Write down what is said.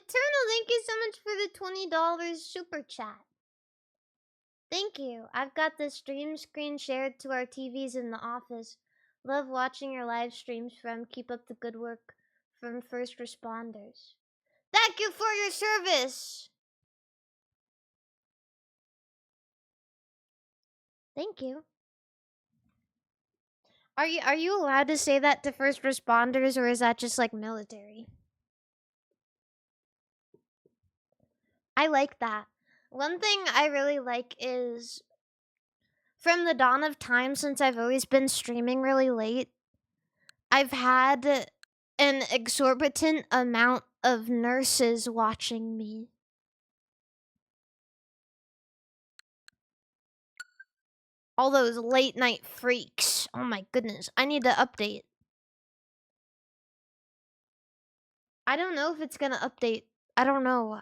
Eternal, thank you so much for the $20 super chat. Thank you. I've got the stream screen shared to our TVs in the office. Love watching your live streams from. Keep up the good work from first responders. Thank you for your service. Thank you. Are you allowed to say that to first responders, or is that just like military? I like that. One thing I really like is from the dawn of time, since I've always been streaming really late, I've had an exorbitant amount of nurses watching me. All those late night freaks. Oh my goodness. I need to update. I don't know if it's gonna update. I don't know.